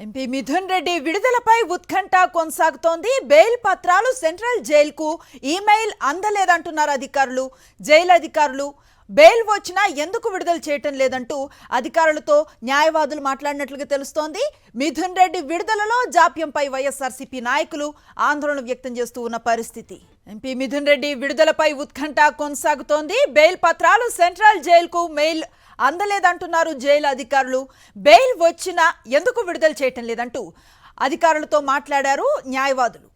MP Mithun Reddy విడుదలపై ఉత్కంఠ కొనసాగుతోంది. Bail పత్రాలు సెంట్రల్ జైలుకు ఈమెయిల్ అందలేదంటున్నారు అధికారులు. జైలు అధికారులు బెయిల్ వచ్చినా ఎందుకు విడుదల చేయటం లేదంటూ అధికారులతో న్యాయవాదులు మాట్లాడినట్లుగా తెలుస్తోంది. మిథున్ రెడ్డి విడుదలలో జాప్యంపై వైఎస్ఆర్సీపీ నాయకులు ఆందోళన వ్యక్తం చేస్తూ ఉన్న పరిస్థితి. ఎంపీ మిథున్ రెడ్డి విడుదలపై ఉత్కంఠ కొనసాగుతోంది. బెయిల్ పత్రాలు సెంట్రల్ జైలుకు మెయిల్ అందలేదంటున్నారు జైలు అధికారులు. బెయిల్ వచ్చినా ఎందుకు విడుదల చేయటం లేదంటూ అధికారులతో మాట్లాడారు న్యాయవాదులు.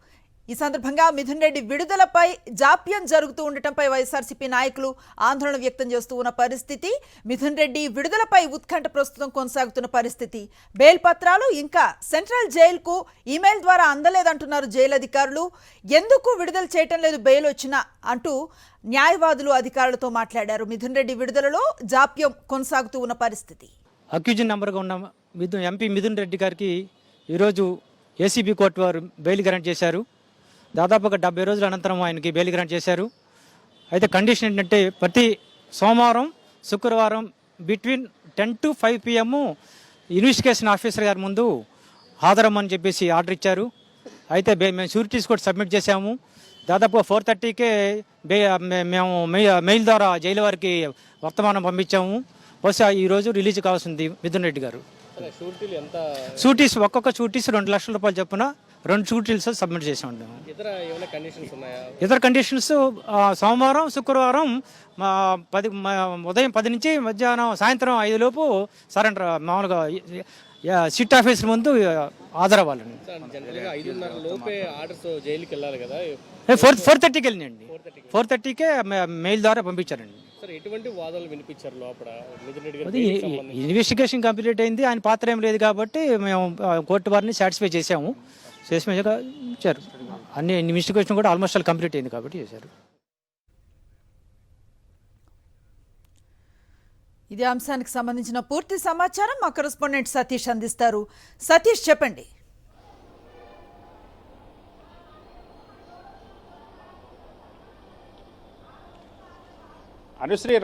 ఈ సందర్భంగా మిథున్ రెడ్డి విడుదలపై జాప్యం జరుగుతూ ఉండటంపై వైఎస్ఆర్సీపీ నాయకులు ఆందోళన వ్యక్తం చేస్తూ ఉన్న పరిస్థితి. మిథున్ రెడ్డి విడుదలపై ఉత్కంఠ ప్రస్తుతం కొనసాగుతున్న పరిస్థితి. బెయిల్ పత్రాలు ఇంకా సెంట్రల్ జైలుకు ఈమెయిల్ ద్వారా అందలేదంటున్నారు జైలు అధికారులు. ఎందుకు విడుదల చేయటం లేదు బెయిల్ వచ్చినా అంటూ న్యాయవాదులు అధికారులతో మాట్లాడారు. మిథున్ రెడ్డి విడుదలలో జాప్యం కొనసాగుతూ ఉన్న పరిస్థితి. అక్యూజన్ నెంబర్గా ఉన్న ఎంపీ మిథున్ రెడ్డి గారికి ఈరోజు ఏసీబీ కోర్టు వారు బెయిల్ గ్రాంట్ చేశారు. దాదాపుగా 70 రోజుల అనంతరం ఆయనకి బెయిల్ గ్రాంట్ చేశారు. అయితే కండిషన్ ఏంటంటే ప్రతి సోమవారం శుక్రవారం between 10 to 5 PM investigation officer గారి ముందు హాజరమ్మని చెప్పేసి ఆర్డర్ ఇచ్చారు. అయితే మేము షూరిటీస్ కూడా సబ్మిట్ చేశాము. దాదాపుగా 4:30కే మేము మెయిల్ ద్వారా జైలు వారికి వర్తమానం పంపించాము. బహుశా ఈరోజు రిలీజ్ కావాల్సింది మిథున్ రెడ్డి గారు. షూటీస్ ఒక్కొక్క షూటీస్ 2 లక్షల రూపాయలు చొప్పున 2 షూటీస్ సబ్మిట్ చేసి ఉంటాము. ఇతర కండిషన్స్ సోమవారం శుక్రవారం ఉదయం 10 నుంచి మధ్యాహ్నం సాయంత్రం 5 లోపు సరెండర్ మామూలుగా సిట్ ఆఫీసర్ ముందు హాజరవ్వాలండి. 4:30కి వెళ్ళినండి. 4:30కే మెయిల్ ద్వారా పంపించారండి. ఇన్వెస్టిగేషన్ కంప్లీట్ అయింది. ఆయన పాత్ర ఏం లేదు కాబట్టి మేము కోర్టు వారిని సాటిస్ఫై చేసాము. చేశారు. అన్ని ఇన్వెస్టిగేషన్ కూడా ఆల్మోస్ట్ ఆల్ కంప్లీట్ అయింది కాబట్టి చేశారు. ఇదే అంశానికి సంబంధించిన పూర్తి సమాచారం మా కరెస్పాండెంట్ సతీష్ అందిస్తారు. సతీష్, చెప్పండి. అనుశ్రీ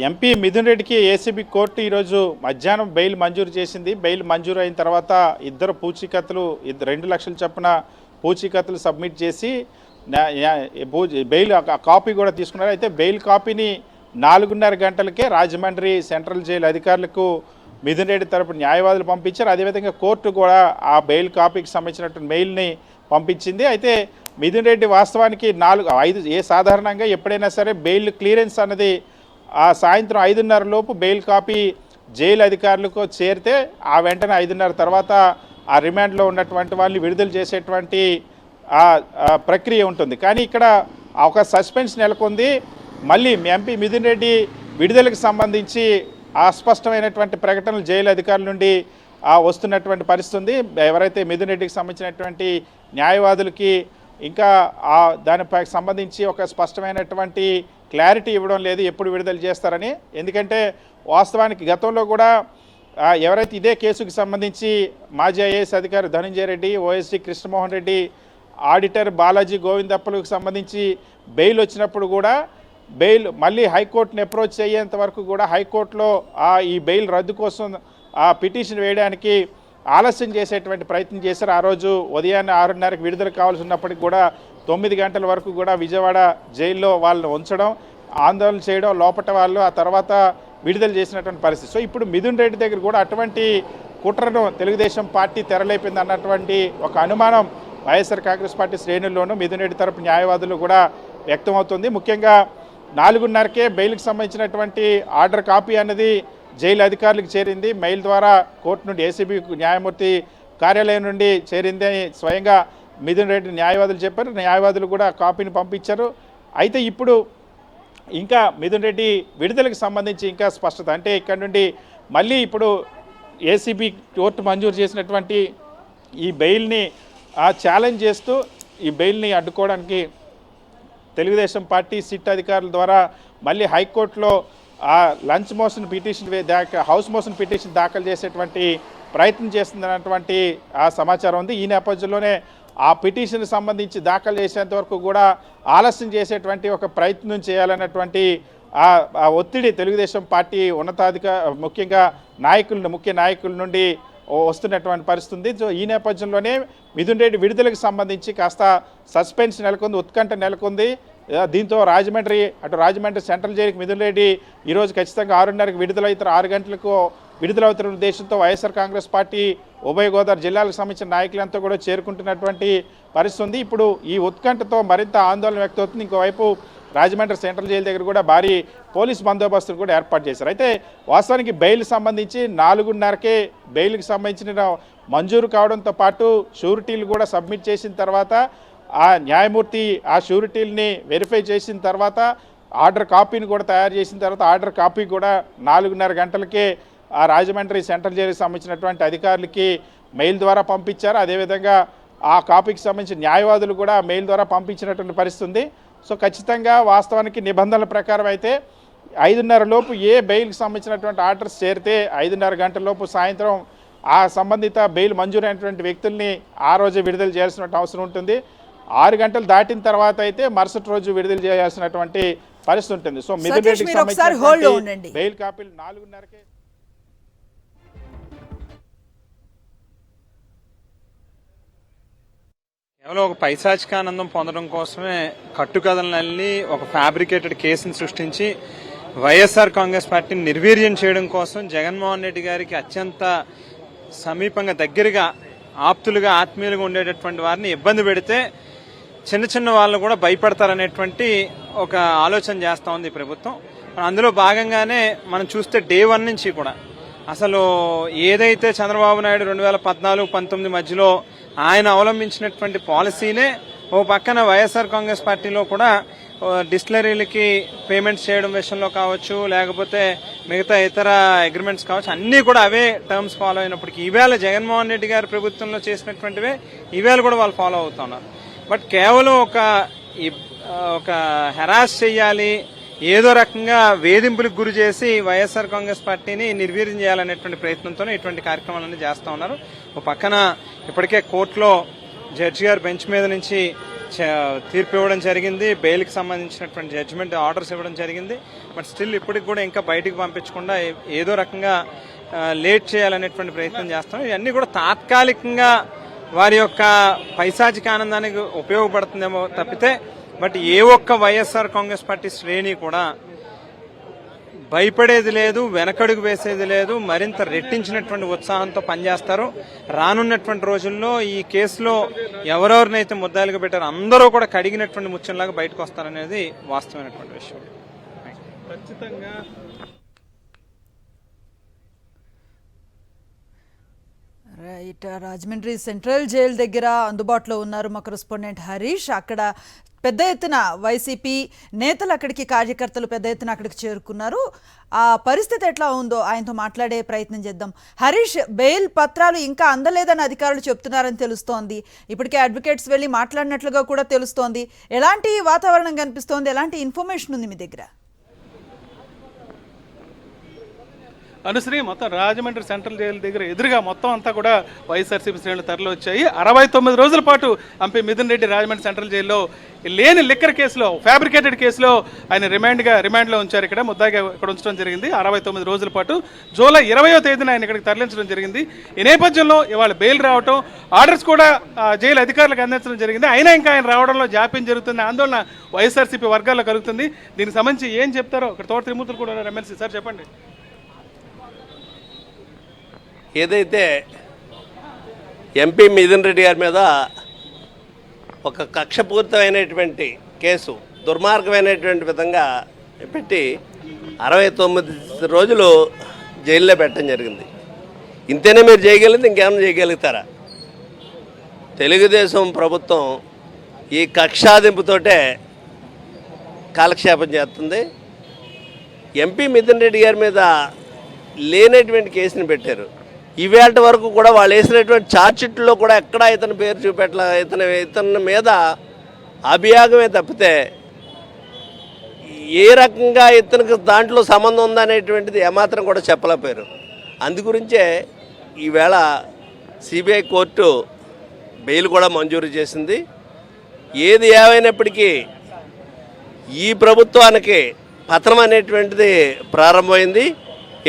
ఎంపీ మిథున్ రెడ్డికి ఏసీబీ కోర్టు ఈరోజు మధ్యాహ్నం బెయిల్ మంజూరు చేసింది. బెయిల్ మంజూరు అయిన తర్వాత 2 లక్షల చొప్పున పూచీకత్తులు సబ్మిట్ చేసి బెయిల్ కాపీ కూడా తీసుకున్నారు. అయితే బెయిల్ కాపీని 4:30 గంటలకే రాజమండ్రి సెంట్రల్ జైలు అధికారులకు మిథున్ రెడ్డి తరపు న్యాయవాదులు పంపించారు. అదేవిధంగా కోర్టు కూడా ఆ బెయిల్ కాపీకి సంబంధించినటువంటి మెయిల్ని పంపించింది. అయితే మిథున్ రెడ్డి వాస్తవానికి 4-5 సాధారణంగా ఎప్పుడైనా సరే బెయిల్ క్లియరెన్స్ అన్నది ఆ సాయంత్రం 5:30 లోపు బెయిల్ కాపీ జైలు అధికారులకు చేరితే ఆ వెంటనే 5:30 తర్వాత ఆ రిమాండ్లో ఉన్నటువంటి వాళ్ళని విడుదల చేసేటువంటి ప్రక్రియ ఉంటుంది. కానీ ఇక్కడ ఒక సస్పెన్స్ నెలకొంది. మళ్ళీ ఎంపీ మిథున్ రెడ్డి విడుదలకు సంబంధించి అస్పష్టమైనటువంటి ప్రకటనలు జైలు అధికారుల నుండి వస్తున్నటువంటి పరిస్థితి ఉంది. ఎవరైతే మిథున్ రెడ్డికి సంబంధించినటువంటి న్యాయవాదులకి ఇంకా దానిపై సంబంధించి ఒక స్పష్టమైనటువంటి క్లారిటీ ఇవ్వడం లేదు ఎప్పుడు విడుదల చేస్తారని. ఎందుకంటే వాస్తవానికి గతంలో కూడా ఎవరైతే ఇదే కేసుకు సంబంధించి మాజీ ఐఏఎస్ అధికారి ధనంజయ రెడ్డి, ఓఎస్డీ కృష్ణమోహన్ రెడ్డి, ఆడిటర్ బాలాజీ గోవిందప్పలకు సంబంధించి బెయిల్ వచ్చినప్పుడు కూడా బెయిల్ మళ్ళీ హైకోర్టుని అప్రోచ్ అయ్యేంత వరకు కూడా హైకోర్టులో ఈ బెయిల్ రద్దు కోసం పిటిషన్ వేయడానికి ఆలస్యం చేసేటువంటి ప్రయత్నం చేశారు. ఆ రోజు ఉదయాన్నే 6:30కి విడుదల కావాల్సి ఉన్నప్పటికీ కూడా 9 గంటల వరకు కూడా విజయవాడ జైల్లో వాళ్ళని ఉంచడం, ఆందోళన చేయడం, లోపట వాళ్ళు ఆ తర్వాత విడుదల చేసినటువంటి పరిస్థితి. సో ఇప్పుడు మిథున్ రెడ్డి దగ్గర కూడా అటువంటి కుట్రను తెలుగుదేశం పార్టీ తెరలేపింది అన్నటువంటి ఒక అనుమానం వైఎస్ఆర్ కాంగ్రెస్ పార్టీ శ్రేణుల్లోనూ మిథున్ రెడ్డి తరపు న్యాయవాదులు కూడా వ్యక్తమవుతుంది. ముఖ్యంగా 4:30కే బెయిల్కి సంబంధించినటువంటి ఆర్డర్ కాపీ అన్నది జైలు అధికారులకు చేరింది. మెయిల్ ద్వారా కోర్టు నుండి ఏసీబీ న్యాయమూర్తి కార్యాలయం నుండి చేరింది అని స్వయంగా మిథున్ రెడ్డి న్యాయవాదులు చెప్పారు. న్యాయవాదులు కూడా కాపీని పంపించారు. అయితే ఇప్పుడు ఇంకా మిథున్ రెడ్డి విడుదలకు సంబంధించి ఇంకా స్పష్టత అంటే ఇక్కడ నుండి మళ్ళీ ఇప్పుడు ఏసీబీ కోర్టు మంజూరు చేసినటువంటి ఈ బెయిల్ని ఛాలెంజ్ చేస్తూ ఈ బెయిల్ని అడ్డుకోవడానికి తెలుగుదేశం పార్టీ సిట్ అధికారుల ద్వారా మళ్ళీ హైకోర్టులో lunch motion petition house motion petition దాఖలు చేసేటువంటి ప్రయత్నం చేస్తుందన్నటువంటి సమాచారం ఉంది. ఈ నేపథ్యంలోనే ఆ పిటిషన్ సంబంధించి దాఖలు చేసేంత వరకు కూడా ఆలస్యం చేసేటువంటి ఒక ప్రయత్నం చేయాలన్నటువంటి ఒత్తిడి తెలుగుదేశం పార్టీ ముఖ్యంగా ముఖ్య నాయకుల నుండి వస్తున్నటువంటి పరిస్థితి ఉంది. సో ఈ నేపథ్యంలోనే మిథున్ రెడ్డి విడుదలకు సంబంధించి కాస్త సస్పెన్స్ నెలకొంది, ఉత్కంఠ నెలకొంది. దీంతో రాజమండ్రి సెంట్రల్ జైలుకి మిథున్ రెడ్డి ఈరోజు ఖచ్చితంగా 6:30కి విడుదలవుతారు. 6 గంటలకు విడుదలవుతున్న ఉద్దేశంతో వైఎస్ఆర్ కాంగ్రెస్ పార్టీ ఉభయ గోదావరి జిల్లాలకు సంబంధించిన నాయకులంతా కూడా చేరుకుంటున్నటువంటి పరిస్థితి ఉంది. ఇప్పుడు ఈ ఉత్కంఠతో మరింత ఆందోళన వ్యక్తమవుతుంది. ఇంకోవైపు రాజమండ్రి సెంట్రల్ జైలు దగ్గర కూడా భారీ పోలీస్ బందోబస్తును కూడా ఏర్పాటు చేశారు. అయితే వాస్తవానికి బెయిల్ సంబంధించి 4:30కే బెయిల్కి సంబంధించిన మంజూరు కావడంతో పాటు షూరిటీలు కూడా సబ్మిట్ చేసిన తర్వాత ఆ న్యాయమూర్తి ఆ షూరిటీలని వెరిఫై చేసిన తర్వాత ఆర్డర్ కాపీని కూడా తయారు చేసిన తర్వాత ఆర్డర్ కాపీ కూడా 4:30 గంటలకే ఆ రాజమండ్రి సెంట్రల్ జైలుకి సంబంధించినటువంటి అధికారులకి మెయిల్ ద్వారా పంపించారు. అదేవిధంగా ఆ కాపీకి సంబంధించిన న్యాయవాదులు కూడా మెయిల్ ద్వారా పంపించినటువంటి పరిస్థితి ఉంది. సో ఖచ్చితంగా వాస్తవానికి నిబంధనల ప్రకారం అయితే 5:30 లోపు ఏ బెయిల్కి సంబంధించినటువంటి ఆర్డర్స్ చేరితే 5:30 గంటల లోపు సాయంత్రం ఆ సంబంధిత బెయిల్ మంజూరైనటువంటి వ్యక్తుల్ని ఆ రోజే విడుదల చేయాల్సిన అవసరం ఉంటుంది. 6 గంటలు దాటిన తర్వాత అయితే మరుసటి రోజు విడుదల చేయాల్సినటువంటి పరిస్థితి ఉంటుంది. సో మిథున్ రెడ్డికి సంబంధించిన బెయిల్ కాపీలు 4:30కే కేవలం ఒక పైశాచికానందం పొందడం కోసమే కట్టుకథలన్నీ ఒక ఫ్యాబ్రికేటెడ్ కేసును సృష్టించి వైఎస్ఆర్ కాంగ్రెస్ పార్టీని నిర్వీర్యం చేయడం కోసం జగన్మోహన్ రెడ్డి గారికి అత్యంత సమీపంగా దగ్గరగా ఆప్తులుగా ఆత్మీయులుగా ఉండేటటువంటి వారిని ఇబ్బంది పెడితే చిన్న చిన్న వాళ్ళు కూడా భయపడతారనేటువంటి ఒక ఆలోచన చేస్తూ ఉంది ఈ ప్రభుత్వం. అందులో భాగంగానే మనం చూస్తే డే 1 నుంచి కూడా అసలు ఏదైతే చంద్రబాబు నాయుడు 2014-19 మధ్యలో ఆయన అవలంబించినటువంటి పాలసీనే ఓ పక్కన వైఎస్ఆర్ కాంగ్రెస్ పార్టీలో కూడా డిస్టిలరీలకి పేమెంట్స్ చేయడం విషయంలో కావచ్చు, లేకపోతే మిగతా ఇతర అగ్రిమెంట్స్ కావచ్చు, అన్నీ కూడా అవే టర్మ్స్ ఫాలో అయినప్పటికీ ఈవేళ జగన్మోహన్ రెడ్డి గారి ప్రభుత్వంలో చేసినటువంటివే ఈవేళ కూడా వాళ్ళు ఫాలో అవుతున్నారు. బట్ కేవలం ఒక హెరాస్ చెయ్యాలి, ఏదో రకంగా వేధింపులకు గురి చేసి వైఎస్ఆర్ కాంగ్రెస్ పార్టీని నిర్వీర్యం చేయాలనేటువంటి ప్రయత్నంతోనే ఇటువంటి కార్యక్రమాలన్నీ చేస్తూ ఉన్నారు. ఒక పక్కన ఇప్పటికే కోర్టులో జడ్జి గారు బెంచ్ మీద నుంచి తీర్పు ఇవ్వడం జరిగింది, బెయిల్కి సంబంధించినటువంటి జడ్జిమెంట్ ఆర్డర్స్ ఇవ్వడం జరిగింది. బట్ స్టిల్ ఇప్పటికి కూడా ఇంకా బయటికి పంపించకుండా ఏదో రకంగా లేట్ చేయాలనేటువంటి ప్రయత్నం చేస్తాం. ఇవన్నీ కూడా తాత్కాలికంగా వారి యొక్క పైశాచిక ఆనందానికి ఉపయోగపడుతుందేమో తప్పితే బట్ ఏ ఒక్క వైఎస్ఆర్ కాంగ్రెస్ పార్టీ శ్రేణి కూడా భయపడేది లేదు, వెనకడుగు వేసేది లేదు, మరింత రెట్టించినటువంటి ఉత్సాహంతో పనిచేస్తారు. రానున్నటువంటి రోజుల్లో ఈ కేసులో ఎవరెవరినైతే ముద్దాయిలుగా పెట్టారో అందరూ కూడా కడిగినటువంటి ముత్యంలాగా బయటకు వస్తారనేది వాస్తవమైనటువంటి విషయం. ఖచ్చితంగా రైట్. రాజమండ్రి సెంట్రల్ జైలు దగ్గర అందుబాటులో ఉన్నారు మా కరెస్పాండెంట్ హరీష్. అక్కడ పెద్ద ఎత్తున వైసీపీ నేతలు అక్కడికి, కార్యకర్తలు పెద్ద ఎత్తున అక్కడికి చేరుకున్నారు. ఆ పరిస్థితి ఎట్లా ఉందో ఆయనతో మాట్లాడే ప్రయత్నం చేద్దాం. హరీష్, బెయిల్ పత్రాలు ఇంకా అందలేదని అధికారులు చెప్తున్నారని తెలుస్తోంది. ఇప్పటికే అడ్వకేట్స్ వెళ్ళి మాట్లాడినట్లుగా కూడా తెలుస్తోంది. ఎలాంటి వాతావరణం కనిపిస్తోంది, ఎలాంటి ఇన్ఫర్మేషన్ ఉంది మీ దగ్గర? అనుశ్రీ, మొత్తం రాజమండ్రి సెంట్రల్ జైలు దగ్గర ఎదురుగా మొత్తం అంతా కూడా వైఎస్ఆర్సీపీ శ్రేణులు తరలి వచ్చాయి. 69 రోజుల పాటు ఎంపీ మిథున్ రెడ్డి రాజమండ్రి సెంట్రల్ జైల్లో లేని లిక్కర్ కేసులో, ఫ్యాబ్రికేటెడ్ కేసులో ఆయన రిమాండ్లో ఉంచారు. ఇక్కడ ముద్దాగా ఇక్కడ ఉంచడం జరిగింది 69 రోజుల పాటు. జూలై 20వ తేదీన ఆయన ఇక్కడికి తరలించడం జరిగింది. ఈ నేపథ్యంలో ఇవాళ బెయిల్ రావటం, ఆర్డర్స్ కూడా జైలు అధికారులకు అందించడం జరిగింది. అయినా ఇంకా ఆయన రావడంలో జాప్యం జరుగుతుంది, ఆందోళన వైఎస్ఆర్సీపీ వర్గాల్లో కలుగుతుంది. దీనికి సంబంధించి ఏం చెప్తారో ఇక్కడ తోట త్రిమూర్తులు కూడా ఎమ్మెల్సీ సార్ చెప్పండి. ఏదైతే ఎంపీ మిథున్ రెడ్డి గారి మీద ఒక కక్షపూరితమైనటువంటి కేసు దుర్మార్గమైనటువంటి విధంగా పెట్టి 69 రోజులు జైల్లో పెట్టడం జరిగింది. ఇంతేనే మీరు చేయగలిగింది, ఇంకేమైనా చేయగలుగుతారా? తెలుగుదేశం ప్రభుత్వం ఈ కక్షాదింపుతోటే కాలక్షేపం చేస్తుంది. ఎంపీ మిథున్ రెడ్డి గారి మీద లేనటువంటి కేసుని పెట్టారు. ఇవేళ వరకు కూడా వాళ్ళు వేసినటువంటి ఛార్జ్షీట్లో కూడా ఎక్కడా ఇతని పేరు చూపెట్టలే. ఇతని మీద అభియోగమే తప్పితే ఏ రకంగా ఇతనికి దాంట్లో సంబంధం ఉందనేటువంటిది ఏమాత్రం కూడా చెప్పలేకపోయారు. అందుగురించే ఈవేళ సిబిఐ కోర్టు బెయిల్ కూడా మంజూరు చేసింది. ఏది ఏమైనప్పటికీ ఈ ప్రభుత్వానికి పతనం అనేటువంటిది ప్రారంభమైంది.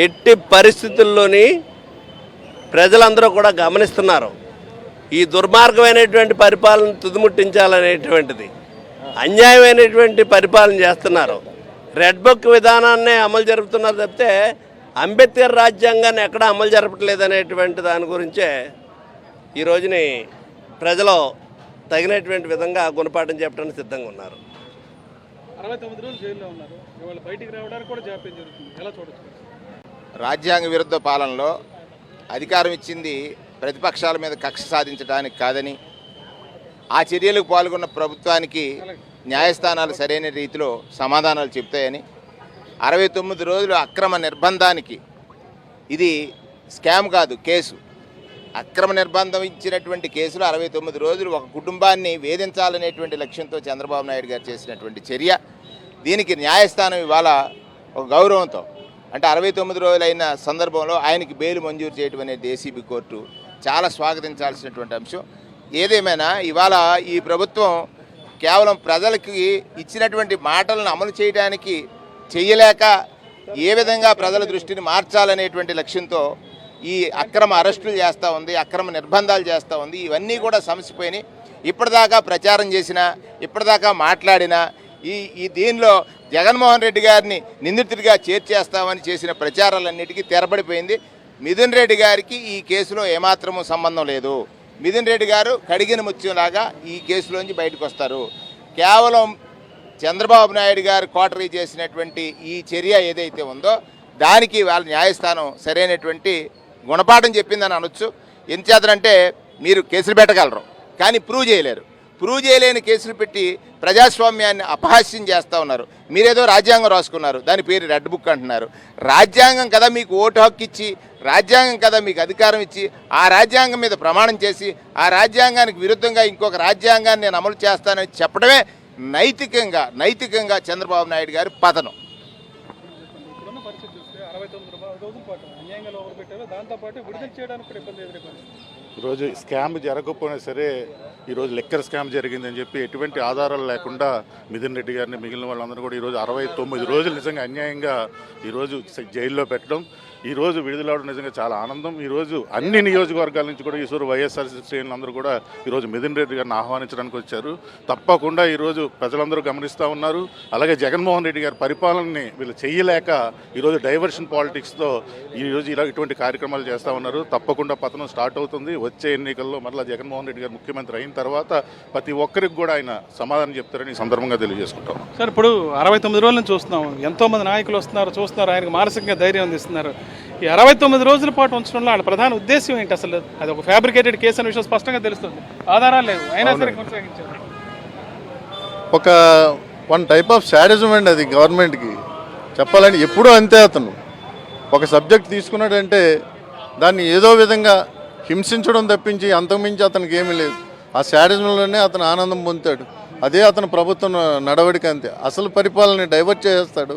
ఎట్టి పరిస్థితుల్లోని ప్రజలందరూ కూడా గమనిస్తున్నారు. ఈ దుర్మార్గమైనటువంటి పరిపాలన తుదిముట్టించాలనేటువంటిది, అన్యాయమైనటువంటి పరిపాలన చేస్తున్నారు. రెడ్ బుక్ విధానాన్నే అమలు జరుపుతున్నారు తప్పితే అంబేద్కర్ రాజ్యాంగాన్ని ఎక్కడ అమలు జరపట్లేదు అనేటువంటి దాని గురించే ఈ రోజుని ప్రజలు తగినటువంటి విధంగా గుణపాఠం చెప్పడానికి సిద్ధంగా ఉన్నారు. 69 రోజులు జైల్లో ఉన్నారు. ఇవాళ బయటికి రావడానికి కూడా జాప్యం జరుగుతుంది. ఎలా చూడొచ్చు? రాజ్యాంగ విరుద్ధ పాలనలో అధికారం ఇచ్చింది ప్రతిపక్షాల మీద కక్ష సాధించడానికి కాదని, ఆ చర్యలకు పాల్గొన్న ప్రభుత్వానికి న్యాయస్థానాలు సరైన రీతిలో సమాధానాలు చెప్తాయని, 69 రోజులు అక్రమ నిర్బంధానికి ఇది స్కామ్ కాదు, కేసు. అక్రమ నిర్బంధం ఇచ్చినటువంటి కేసులు 69 రోజులు ఒక కుటుంబాన్ని వేధించాలనేటువంటి లక్ష్యంతో చంద్రబాబు నాయుడు గారు చేసినటువంటి చర్య. దీనికి న్యాయస్థానం ఇవాళ ఒక గౌరవంతో, అంటే 69 రోజులైన సందర్భంలో ఆయనకి బెయిల్ మంజూరు చేయడం అనేది ఏసీబీ కోర్టు చాలా స్వాగతించాల్సినటువంటి అంశం. ఏదేమైనా ఇవాళ ఈ ప్రభుత్వం కేవలం ప్రజలకి ఇచ్చినటువంటి మాటలను అమలు చేయడానికి చేయలేక ఏ విధంగా ప్రజల దృష్టిని మార్చాలనేటువంటి లక్ష్యంతో ఈ అక్రమ అరెస్టులు చేస్తూ ఉంది, అక్రమ నిర్బంధాలు చేస్తూ ఉంది. ఇవన్నీ కూడా సమసిపోయినాయి. ఇప్పటిదాకా ప్రచారం చేసినా, ఇప్పటిదాకా మాట్లాడినా ఈ దీనిలో జగన్మోహన్ రెడ్డి గారిని నిందితుడిగా చేర్చేస్తామని చేసిన ప్రచారాలన్నిటికీ తెరబడిపోయింది. మిథున్ రెడ్డి గారికి ఈ కేసులో ఏమాత్రము సంబంధం లేదు. మిథున్ రెడ్డి గారు కడిగిన ముత్యంలాగా ఈ కేసులోంచి బయటకు వస్తారు. కేవలం చంద్రబాబు నాయుడు గారు కోటరీ చేసినటువంటి ఈ చర్య ఏదైతే ఉందో దానికి వాళ్ళ న్యాయస్థానం సరైనటువంటి గుణపాఠం చెప్పిందని అనొచ్చు. ఎంచేతనంటే మీరు కేసులు పెట్టగలరు కానీ ప్రూవ్ చేయలేరు. ప్రూవ్ చేయలేని కేసులు పెట్టి ప్రజాస్వామ్యాన్ని అపహాస్యం చేస్తూ ఉన్నారు. మీరేదో రాజ్యాంగం రాసుకున్నారు, దాని పేరు రెడ్ బుక్ అంటున్నారు. రాజ్యాంగం కదా మీకు ఓటు హక్కు ఇచ్చి, రాజ్యాంగం కదా మీకు అధికారం ఇచ్చి, ఆ రాజ్యాంగం మీద ప్రమాణం చేసి ఆ రాజ్యాంగానికి విరుద్ధంగా ఇంకొక రాజ్యాంగాన్ని నేను అమలు చేస్తానని చెప్పడమే నైతికంగా చంద్రబాబు నాయుడు గారి పతనం. ఇప్పుడున్న పరిస్థితి చూస్తే 69 రోజుల పాటు అన్యాయంగా లోపల పెట్టారు. దాంతోపాటు విడుదల చేయడానికి కూడా ఇబ్బంది ఎదుర్కొన్నారు. ఈరోజు స్కామ్ జరగకపోయినా సరే ఈరోజు లెక్కర్ స్కామ్ జరిగిందని చెప్పి ఎటువంటి ఆధారాలు లేకుండా మిథున్ రెడ్డి గారిని మిగిలిన వాళ్ళందరూ కూడా ఈరోజు 69 రోజులు నిజంగా అన్యాయంగా ఈరోజు జైల్లో పెట్టడం, ఈరోజు విడుదలవడం నిజంగా చాలా ఆనందం. ఈరోజు అన్ని నియోజకవర్గాల నుంచి కూడా ఈరోజు వైఎస్ఆర్సీ శ్రేణులందరూ కూడా ఈరోజు మిథున్ రెడ్డి గారిని ఆహ్వానించడానికి వచ్చారు. తప్పకుండా ఈరోజు ప్రజలందరూ గమనిస్తూ ఉన్నారు. అలాగే జగన్మోహన్ రెడ్డి గారి పరిపాలనని వీళ్ళు చేయలేక ఈరోజు డైవర్షన్ పాలిటిక్స్తో ఈరోజు ఇటువంటి కార్యక్రమాలు చేస్తూ ఉన్నారు. తప్పకుండా పతనం స్టార్ట్ అవుతుంది. వచ్చే ఎన్నికల్లో మరలా జగన్మోహన్ రెడ్డి గారు ముఖ్యమంత్రి అయిన తర్వాత ప్రతి ఒక్కరికి కూడా ఆయన సమాధానం చెప్తారని ఈ సందర్భంగా తెలియజేసుకుంటాం. సార్, ఇప్పుడు 69 రోజుల నుంచి చూస్తున్నాం, ఎంతోమంది నాయకులు వస్తున్నారు, చూస్తున్నారు, ఆయనకు మానసికంగా ధైర్యం అందిస్తున్నారు. ఈ 69 రోజుల పాటు ఉంచడంలో ఆయన ప్రధాన ఉద్దేశం ఏంటి? అసలు అది ఒక ఫ్యాబ్రికేటెడ్ కేసు అనే విషయం స్పష్టంగా తెలుస్తుంది. ఆధారాలు లేవు, అయినా సరే కొనసాగించారు. ఒక వన్ టైప్ ఆఫ్ శాడిజం అండి అది. గవర్నమెంట్కి చెప్పాలంటే ఎప్పుడూ అంతే. అతను ఒక సబ్జెక్ట్ తీసుకున్నాడంటే దాన్ని ఏదో విధంగా హింసించడం తప్పించి అంతకుమించి అతనికి ఏమీ లేదు. ఆ శాడిజంలోనే అతను ఆనందం పొందుతాడు. అదే అతను ప్రభుత్వం నడవడిక అంతే. అసలు పరిపాలనని డైవర్ట్ చేస్తాడు.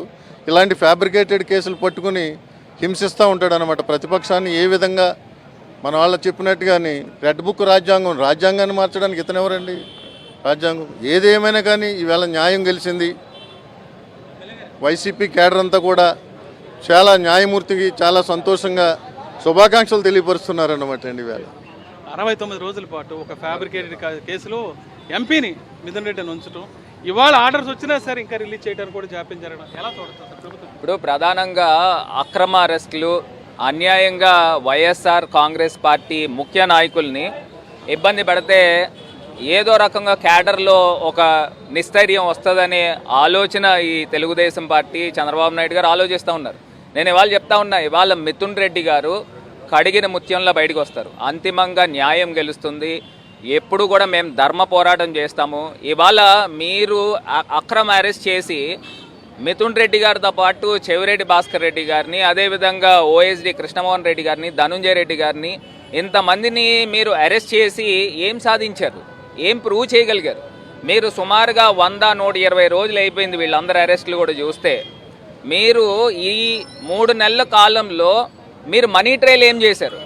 ఇలాంటి ఫ్యాబ్రికేటెడ్ కేసులు పట్టుకుని హింసిస్తూ ఉంటాడు అనమాట ప్రతిపక్షాన్ని. ఏ విధంగా మన వాళ్ళు చెప్పినట్టుగాని రెడ్ బుక్ రాజ్యాంగాన్ని మార్చడానికి ఇతను ఎవరండి? రాజ్యాంగం ఏదేమైనా కానీ ఈవేళ న్యాయం గెలిచింది. వైసీపీ కేడర్ అంతా కూడా చాలా న్యాయమూర్తికి చాలా సంతోషంగా శుభాకాంక్షలు తెలియపరుస్తున్నారన్నమాట అండి. ఈవేళ 69 రోజుల పాటు ఒక ఫ్యాబ్రికేటెడ్ కేసులో ఎంపీని మిథున్ రెడ్డిని ఉంచడం, ఇవాళ ఆర్డర్స్ వచ్చినా సరే ఇంకా రిలీజ్ చేయడానికి కూడా జాప్యం జరగడం ఎలా చూడొచ్చు ప్రభుత్వం? ఇప్పుడు ప్రధానంగా అక్రమ అరెస్టులు, అన్యాయంగా వైఎస్ఆర్ కాంగ్రెస్ పార్టీ ముఖ్య నాయకుల్ని ఇబ్బంది పెడితే ఏదో రకంగా క్యాడర్లో ఒక నిస్థైర్యం వస్తుందనే ఆలోచన ఈ తెలుగుదేశం పార్టీ చంద్రబాబు నాయుడు గారు ఆలోచిస్తూ ఉన్నారు. నేను ఇవాళ చెప్తా ఉన్నా, ఇవాళ మిథున్ రెడ్డి గారు కడిగిన ముత్యంలో బయటకు వస్తారు. అంతిమంగా న్యాయం గెలుస్తుంది. ఎప్పుడు కూడా మేము ధర్మ పోరాటం చేస్తాము. ఇవాళ మీరు అక్రమ అరెస్ట్ చేసి మిథున్ రెడ్డి గారితో పాటు చెవిరెడ్డి భాస్కర్ రెడ్డి గారిని, అదేవిధంగా ఓఎస్డి కృష్ణమోహన్ రెడ్డి గారిని, ధనుంజయ రెడ్డి గారిని, ఇంతమందిని మీరు అరెస్ట్ చేసి ఏం సాధించారు? ఏం ప్రూవ్ చేయగలిగారు? మీరు సుమారుగా 100-120 రోజులు అయిపోయింది వీళ్ళందరూ అరెస్టులు కూడా చూస్తే. మీరు ఈ 3 నెలల కాలంలో మీరు మనీ ట్రయల్ ఏం చేశారు?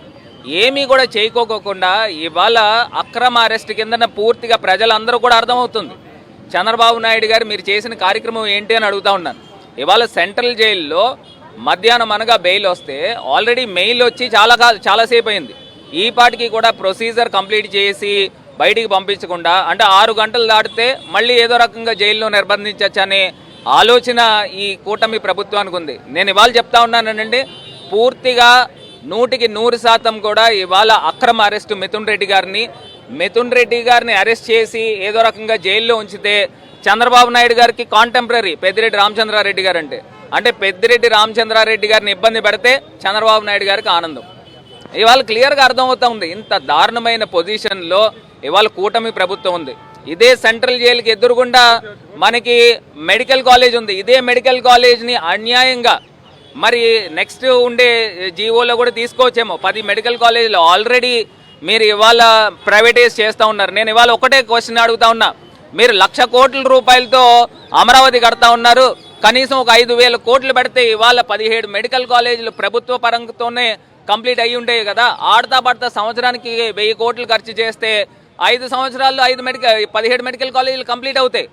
ఏమీ కూడా చేయకోకుండా ఇవాళ అక్రమ అరెస్ట్ కింద పూర్తిగా ప్రజలందరూ కూడా అర్థమవుతుంది చంద్రబాబు నాయుడు గారు మీరు చేసిన కార్యక్రమం ఏంటి అని అడుగుతా ఉన్నాను. ఇవాళ సెంట్రల్ జైల్లో మధ్యాహ్నం అనగా బెయిల్ వస్తే ఆల్రెడీ మెయిల్ వచ్చి చాలాసేపు అయింది. ఈ పాటికి కూడా ప్రొసీజర్ కంప్లీట్ చేసి బయటికి పంపించకుండా, అంటే 6 గంటలు దాటితే మళ్ళీ ఏదో రకంగా జైల్లో నిర్బంధించవచ్చు అనే ఆలోచన ఈ కూటమి ప్రభుత్వానికి ఉంది. నేను ఇవాళ చెప్తా ఉన్నానండి, పూర్తిగా 100% కూడా ఇవాళ అక్రమ అరెస్టు మిథున్ రెడ్డి గారిని అరెస్ట్ చేసి ఏదో రకంగా జైల్లో ఉంచితే చంద్రబాబు నాయుడు గారికి కాంటెంపరీ పెద్దిరెడ్డి రామచంద్రారెడ్డి గారు అంటే పెద్దిరెడ్డి రామచంద్రారెడ్డి గారిని ఇబ్బంది పెడితే చంద్రబాబు నాయుడు గారికి ఆనందం. ఇవాళ క్లియర్గా అర్థమవుతా ఉంది, ఇంత దారుణమైన పొజిషన్లో ఇవాళ కూటమి ప్రభుత్వం ఉంది. ఇదే సెంట్రల్ జైలుకి ఎదురుగుండా మనకి మెడికల్ కాలేజ్ ఉంది. ఇదే మెడికల్ కాలేజ్ని అన్యాయంగా మరి నెక్స్ట్ ఉండే జీవోలో కూడా తీసుకోవచ్చేమో. 10 మెడికల్ కాలేజీలు ఆల్రెడీ మీరు ఇవాళ ప్రైవేటైజ్ చేస్తూ ఉన్నారు. నేను ఇవాళ ఒకటే క్వశ్చన్ అడుగుతా ఉన్నా, మీరు 1,00,000 కోట్ల రూపాయలతో అమరావతి కడతా ఉన్నారు, కనీసం ఒక 5,000 కోట్లు పెడితే ఇవాళ 17 మెడికల్ కాలేజీలు ప్రభుత్వ పరంగాతోనే కంప్లీట్ అయ్యి ఉండేవి కదా. ఆడతా పడతా సంవత్సరానికి 1000 కోట్లు ఖర్చు చేస్తే 5 సంవత్సరాల్లో 17 మెడికల్ కాలేజీలు కంప్లీట్ అవుతాయి.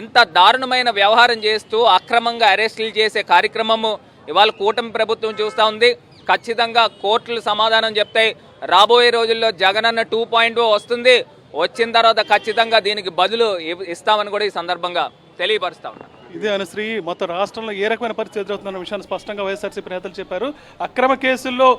ఇంత దారుణమైన వ్యవహారం చేస్తూ అక్రమంగా అరెస్టులు చేసే కార్యక్రమము ఇవాళ కూటమి ప్రభుత్వం చూస్తూ ఉంది. ఖచ్చితంగా కోర్టులు సమాధానం చెప్తాయి. రాబోయే రోజుల్లో జగనన్న 2.0 వస్తుంది. వచ్చిన తర్వాత ఖచ్చితంగా దీనికి బదులు ఇస్తామని కూడా ఈ సందర్భంగా తెలియపరుస్తా ఉన్నాను. ఇదే అనుశ్రీ, మొత్తం రాష్ట్రంలో ఏ రకమైన పరిస్థితి ఎదురవుతుందన్న విషయాన్ని స్పష్టంగా వైఎస్ఆర్సీపీ నేతలు చెప్పారు. అక్రమ కేసుల్లో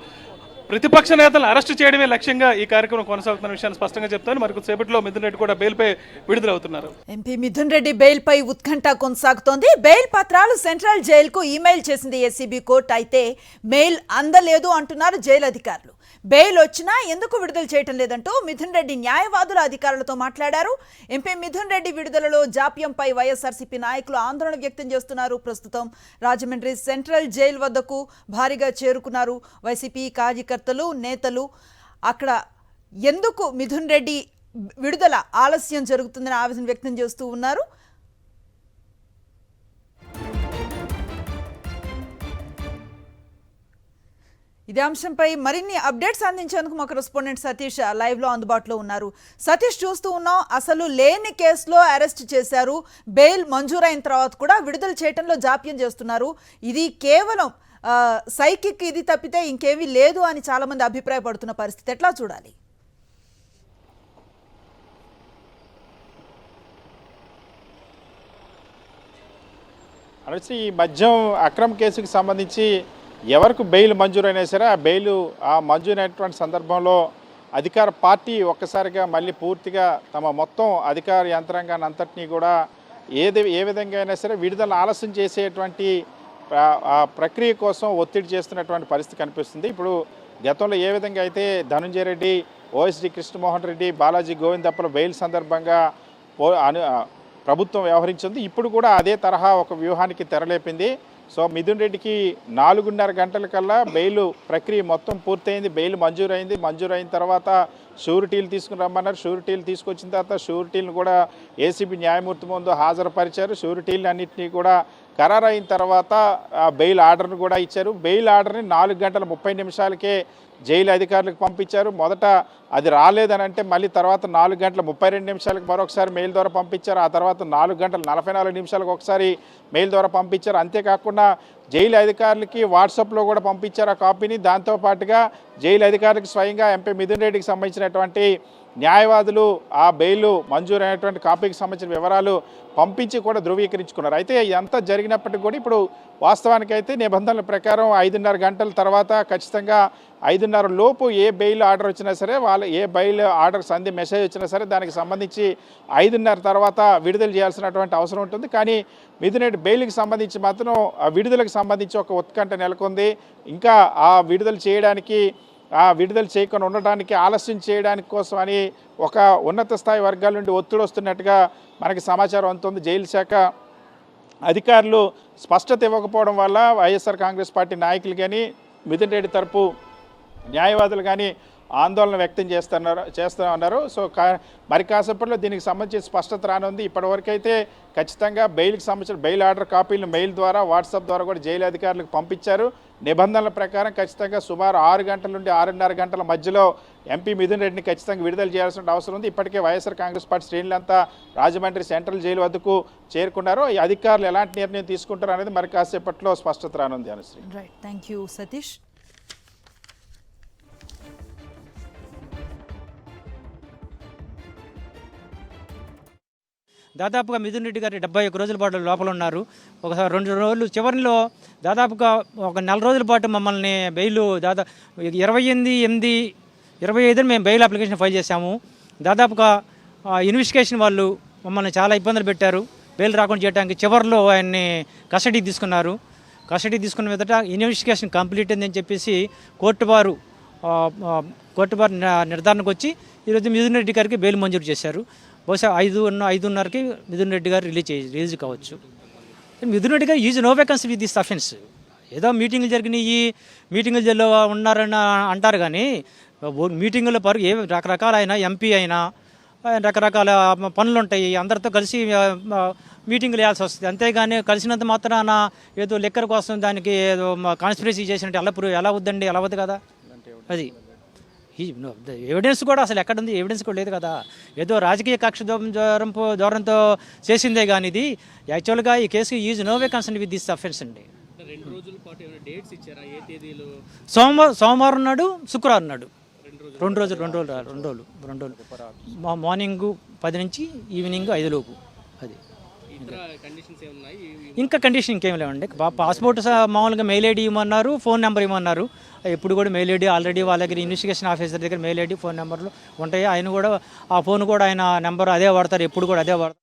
ప్రతిపక్ష నేతలను అరెస్టు చేయడమే లక్ష్యంగా ఈ కార్యక్రమం కొనసాగుతున్న విషయాన్ని స్పష్టంగా చెప్తాను. మరి కొద్దిసేపట్లో మిథున్ రెడ్డి కూడా బెయిల్పై విడుదలవుతున్నారు. ఎంపీ మిథున్ రెడ్డి బెయిల్పై ఉత్కంఠ కొనసాగుతోంది. బెయిల్ పత్రాలు సెంట్రల్ జైలుకు ఈమెయిల్ చేసింది ఏసీబీ కోర్టు. అయితే మెయిల్ అందలేదు అంటున్నారు జైలు అధికారులు. బెయిల్ వచ్చినా ఎందుకు విడుదల చేయటం లేదంటూ మిథున్ రెడ్డి న్యాయవాదుల అధికారులతో మాట్లాడారు. ఎంపీ మిథున్ రెడ్డి విడుదలలో జాప్యంపై వైఎస్ఆర్సీపీ నాయకులు ఆందోళన వ్యక్తం చేస్తున్నారు. ప్రస్తుతం రాజమండ్రి సెంట్రల్ జైలు వద్దకు భారీగా చేరుకున్నారు వైసీపీ కార్యకర్తలు, నేతలు. అక్కడ ఎందుకు మిథున్ రెడ్డి విడుదల ఆలస్యం జరుగుతుందని ఆవేదన వ్యక్తం చేస్తూ ఉన్నారు. ఇదే అంశంపై మరిన్ని అప్డేట్స్ అందించేందుకు మా కరెస్పాండెంట్ సతీష్ లైవ్లో అందుబాటులో ఉన్నారు. సతీష్, చూస్తూ ఉన్నాం, అసలు లేని కేసులో అరెస్ట్ చేశారు, బెయిల్ మంజూరైన తర్వాత కూడా విడుదల చేయడంలో జాప్యం చేస్తున్నారు. ఇది కేవలం సైకిక్ ఇది తప్పితే ఇంకేమీ లేదు అని చాలామంది అభిప్రాయపడుతున్న పరిస్థితి. ఎట్లా చూడాలి? అనొచ్చి ఈ మద్యం అక్రమ కేసుకి సంబంధించి ఎవరికి బెయిల్ మంజూరైనా సరే ఆ బెయిల్ మంజూరైనటువంటి సందర్భంలో అధికార పార్టీ ఒక్కసారిగా మళ్ళీ పూర్తిగా తమ మొత్తం అధికార యంత్రాంగాన్ని అంతటినీ కూడా ఏ విధంగా అయినా సరే విడుదల ఆలస్యం చేసేటువంటి ప్రక్రియ కోసం ఒత్తిడి చేస్తున్నటువంటి పరిస్థితి కనిపిస్తుంది. ఇప్పుడు గతంలో ఏ విధంగా అయితే ధనంజయ రెడ్డి, ఓఎస్డి కృష్ణమోహన్ రెడ్డి, బాలాజీ గోవిందప్పల బెయిల్ సందర్భంగా ప్రభుత్వం వ్యవహరించింది, ఇప్పుడు కూడా అదే తరహా ఒక వ్యూహానికి తెరలేపింది. సో మిథున్ రెడ్డికి 4:30 గంటల కల్లా బెయిల్ ప్రక్రియ మొత్తం పూర్తయింది. బెయిల్ మంజూరైన తర్వాత షూరిటీలు తీసుకుని రమ్మన్నారు. షూరిటీలు తీసుకొచ్చిన తర్వాత షూరిటీలను కూడా ఏసీబీ న్యాయమూర్తి ముందు హాజరుపరిచారు. షూరిటీలు అన్నింటినీ కూడా ఖరారు అయిన తర్వాత బెయిల్ ఆర్డర్ను కూడా ఇచ్చారు. బెయిల్ ఆర్డర్ని 4:30 జైలు అధికారులకు పంపించారు. మొదట అది రాలేదని అంటే మళ్ళీ తర్వాత 4:32 మరొకసారి మెయిల్ ద్వారా పంపించారు. ఆ తర్వాత 4:44 ఒకసారి మెయిల్ ద్వారా పంపించారు. అంతేకాకుండా జైలు అధికారులకి వాట్సాప్లో కూడా పంపించారు ఆ కాపీని. దాంతోపాటుగా జైలు అధికారులకు స్వయంగా ఎంపీ మిథున్ రెడ్డికి సంబంధించినటువంటి న్యాయవాదులు ఆ బెయిల్ మంజూరైనటువంటి కాపీకి సంబంధించిన వివరాలు పంపించి కూడా ధృవీకరించుకున్నారు. అయితే ఇదంతా జరిగినప్పటికీ కూడా ఇప్పుడు వాస్తవానికైతే నిబంధనల ప్రకారం 5:30 గంటల తర్వాత ఖచ్చితంగా 5:30 లోపు ఏ బెయిల్ ఆర్డర్ వచ్చినా సరే ఏ బెయిల్ ఆర్డర్ మెసేజ్ వచ్చినా సరే దానికి సంబంధించి 5:30 తర్వాత విడుదల చేయాల్సినటువంటి అవసరం ఉంటుంది. కానీ మిథున్ రెడ్డి బెయిల్కి సంబంధించి మాత్రం ఆ విడుదలకు సంబంధించి ఒక ఉత్కంఠ నెలకొంది. ఇంకా ఆ విడుదల చేయకుండా ఉండటానికి ఆలస్యం చేయడానికి కోసం అని ఒక ఉన్నత స్థాయి వర్గాల నుండి ఒత్తిడి వస్తున్నట్టుగా మనకి సమాచారం అందుతుంది. జైలు శాఖ అధికారులు స్పష్టత ఇవ్వకపోవడం వల్ల వైఎస్ఆర్ కాంగ్రెస్ పార్టీ నాయకులు కానీ మిథున్ రెడ్డి తరపు న్యాయవాదులు కానీ ఆందోళన వ్యక్తం చేస్తున్నారు. సో మరి కాసేపట్లో దీనికి సంబంధించి స్పష్టత రానుంది. ఇప్పటివరకైతే ఖచ్చితంగా బెయిల్కి సంబంధించిన బెయిల్ ఆర్డర్ కాపీలను మెయిల్ ద్వారా, వాట్సాప్ ద్వారా కూడా జైలు అధికారులకు పంపించారు. నిబంధనల ప్రకారం ఖచ్చితంగా సుమారు 6 గంటల నుండి 6:30 గంటల మధ్యలో ఎంపీ మిథున్ రెడ్డిని ఖచ్చితంగా విడుదల చేయాల్సిన అవసరం ఉంది. ఇప్పటికే వైఎస్ఆర్ కాంగ్రెస్ పార్టీ శ్రేణులంతా రాజమండ్రి సెంట్రల్ జైలు వద్దకు చేరుకున్నారు. ఈ అధికారులు ఎలాంటి నిర్ణయం తీసుకుంటారు అనేది మరి కాసేపట్లో స్పష్టత రానుంది. Anusri. Right, thank you Satish. దాదాపుగా మిథున్ రెడ్డి గారు 71 రోజుల పాటు లోపల ఉన్నారు. ఒకసారి 2 రోజులు చివరిలో దాదాపుగా ఒక 4 రోజుల పాటు మమ్మల్ని బెయిల్ 28/8/25 మేము బెయిల్ అప్లికేషన్ ఫైల్ చేశాము. దాదాపుగా ఇన్వెస్టిగేషన్ వాళ్ళు మమ్మల్ని చాలా ఇబ్బందులు పెట్టారు. బెయిల్ రాకుండా చేయడానికి చివరిలో ఆయన్ని కస్టడీకి తీసుకున్నారు. కస్టడీ తీసుకున్న మీదట ఇన్వెస్టిగేషన్ కంప్లీట్ అయిందని చెప్పేసి కోర్టు వారు నిర్ధారణకు వచ్చి ఈరోజు మిథున్ రెడ్డి గారికి బెయిల్ మంజూరు చేశారు. బహుశా 5:30కి మిథున్ రెడ్డి గారు రిలీజ్ కావచ్చు. మిథున్ రెడ్డి గారు is no vacancy with this offence. ఏదో మీటింగ్లు జరిగినాయి, మీటింగుల్లో ఉన్నారని అంటారు కానీ మీటింగుల ఏ రకరకాల అయినా ఎంపీ అయినా రకరకాల పనులు ఉంటాయి. అందరితో కలిసి మీటింగులు వేయాల్సి వస్తుంది. అంతేగాని కలిసినంత మాత్రాన ఏదో లెక్కర్ కోసం దానికి ఏదో కాన్స్పిరసీ చేసినట్టు ఎలా వద్దండి, ఎలా వద్దు కదా. అది ఎవిడెన్స్ కూడా అసలు ఎక్కడుంది, ఎవిడెన్స్ కూడా లేదు కదా. ఏదో రాజకీయ కక్ష దూరంతో చేసిందే కానీ ఇది యాక్చువల్గా ఈ case is no way concern with this offence అండి. సోమవారం నాడు, శుక్రవారం నాడు, 2 రోజులు మార్నింగ్ 10 నుంచి ఈవినింగ్ 5 లోపు. అది ఇంకా కండిషన్ ఇంకేం లేవండి. పాస్పోర్ట్ మామూలుగా మెయిల్ ఐడి ఇవ్వమన్నారు, ఫోన్ నెంబర్ ఇవ్వమన్నారు. ఎప్పుడు కూడా మెయిల్ ఐడి ఆల్రెడీ వాళ్ళ దగ్గర ఇన్వెస్టిగేషన్ ఆఫీసర్ దగ్గర మెయిల్ ఐడి, ఫోన్ నెంబర్లు ఉంటాయి. ఆయన కూడా ఆ ఫోన్ కూడా ఆయన నెంబర్ అదే వాడతారు, ఎప్పుడు కూడా అదే వాడతారు.